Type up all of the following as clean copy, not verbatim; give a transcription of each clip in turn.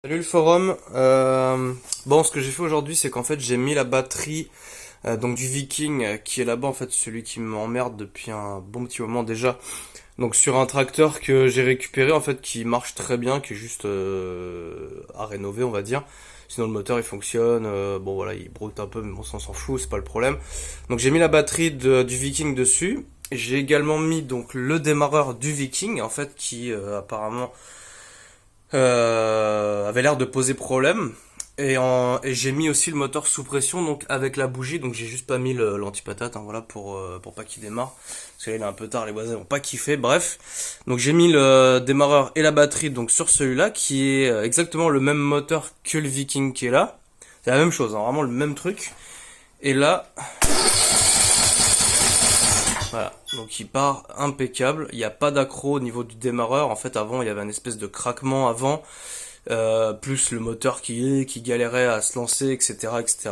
Salut le forum. Bon, ce que j'ai fait aujourd'hui, c'est qu'en fait j'ai mis la batterie donc du Viking qui est là-bas, en fait celui qui m'emmerde depuis un bon petit moment déjà. Donc sur un tracteur que j'ai récupéré en fait qui marche très bien, qui est juste à rénover on va dire. Sinon le moteur il fonctionne, bon voilà il broute un peu mais bon ça on s'en fout, c'est pas le problème. Donc j'ai mis la batterie du Viking dessus. J'ai également mis donc le démarreur du Viking en fait qui apparemment avait l'air de poser problème. Et j'ai mis aussi le moteur sous pression donc avec la bougie, donc j'ai juste pas mis l'antipatate hein, voilà pour pas qu'il démarre parce que là il est un peu tard, les voisins vont pas kiffer. Bref, donc j'ai mis le démarreur et la batterie donc sur celui-là qui est exactement le même moteur que le Viking qui est là, c'est la même chose hein, vraiment le même truc. Et là voilà, donc il part impeccable, il n'y a pas d'accro au niveau du démarreur. En fait avant il y avait un espèce de craquement avant, plus le moteur qui galérait à se lancer, etc., etc.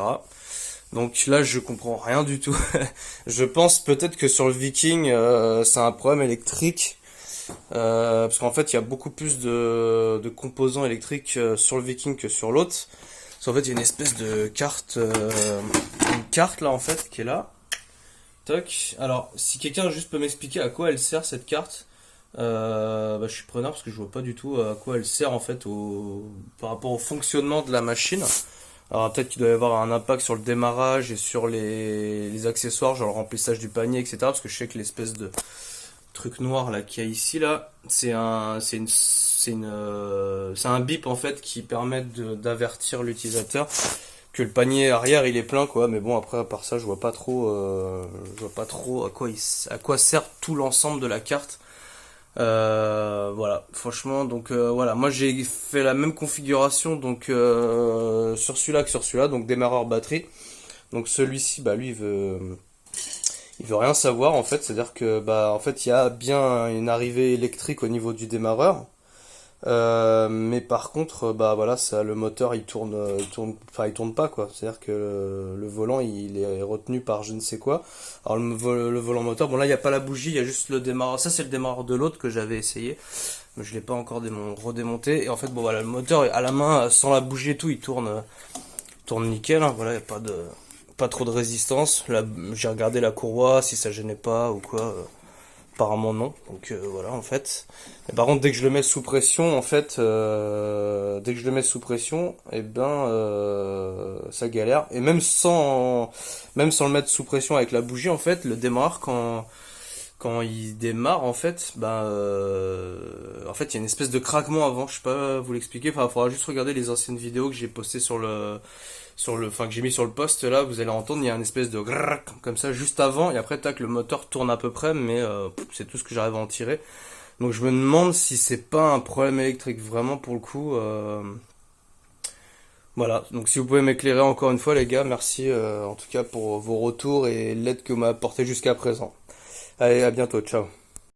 Donc là, je comprends rien du tout. Je pense peut-être que sur le Viking, c'est un problème électrique, parce qu'en fait, il y a beaucoup plus de composants électriques sur le Viking que sur l'autre. Parce qu'en fait, il y a une espèce de carte, une carte là en fait qui est là. Toc. Alors, si quelqu'un juste peut m'expliquer à quoi elle sert cette carte, je suis preneur parce que je vois pas du tout à quoi elle sert en fait par rapport au fonctionnement de la machine. Alors peut-être qu'il doit y avoir un impact sur le démarrage et sur les accessoires, genre le remplissage du panier, etc. Parce que je sais que l'espèce de truc noir là qu'il y a ici là, c'est un bip en fait qui permet d'avertir l'utilisateur que le panier arrière il est plein quoi. Mais bon après à part ça je vois pas trop à quoi sert tout l'ensemble de la carte. Voilà, franchement, donc voilà, moi j'ai fait la même configuration donc sur celui-là que sur celui-là, donc démarreur batterie. Donc celui-ci, bah lui il veut rien savoir en fait, c'est-à-dire que bah en fait il y a bien une arrivée électrique au niveau du démarreur. Mais par contre, bah voilà, ça, le moteur enfin il tourne pas quoi. C'est-à-dire que le volant il est retenu par je ne sais quoi. Alors le volant moteur, bon là il y a pas la bougie, il y a juste le démarreur. Ça c'est le démarreur de l'autre que j'avais essayé, mais je l'ai pas encore redémonté. Et en fait bon voilà, le moteur à la main sans la bougie et tout, tourne nickel. Hein. Voilà, il y a pas trop de résistance. Là j'ai regardé la courroie si ça gênait pas ou quoi. Apparemment non, donc voilà en fait. Mais par contre dès que je le mets sous pression, en fait, dès que je le mets sous pression, et ben ça galère. Et même sans le mettre sous pression avec la bougie, en fait, le démarreur quand il démarre en fait il y a une espèce de craquement avant. Je sais pas vous l'expliquer. Enfin, il faudra juste regarder les anciennes vidéos que j'ai postées enfin que j'ai mis sur le post là, vous allez entendre, il y a une espèce de grrrk comme ça juste avant et après tac le moteur tourne à peu près, mais c'est tout ce que j'arrive à en tirer. Donc je me demande si c'est pas un problème électrique vraiment pour le coup. Voilà, donc si vous pouvez m'éclairer encore une fois les gars, merci en tout cas pour vos retours et l'aide que vous m'avez apporté jusqu'à présent. Allez, à bientôt, ciao.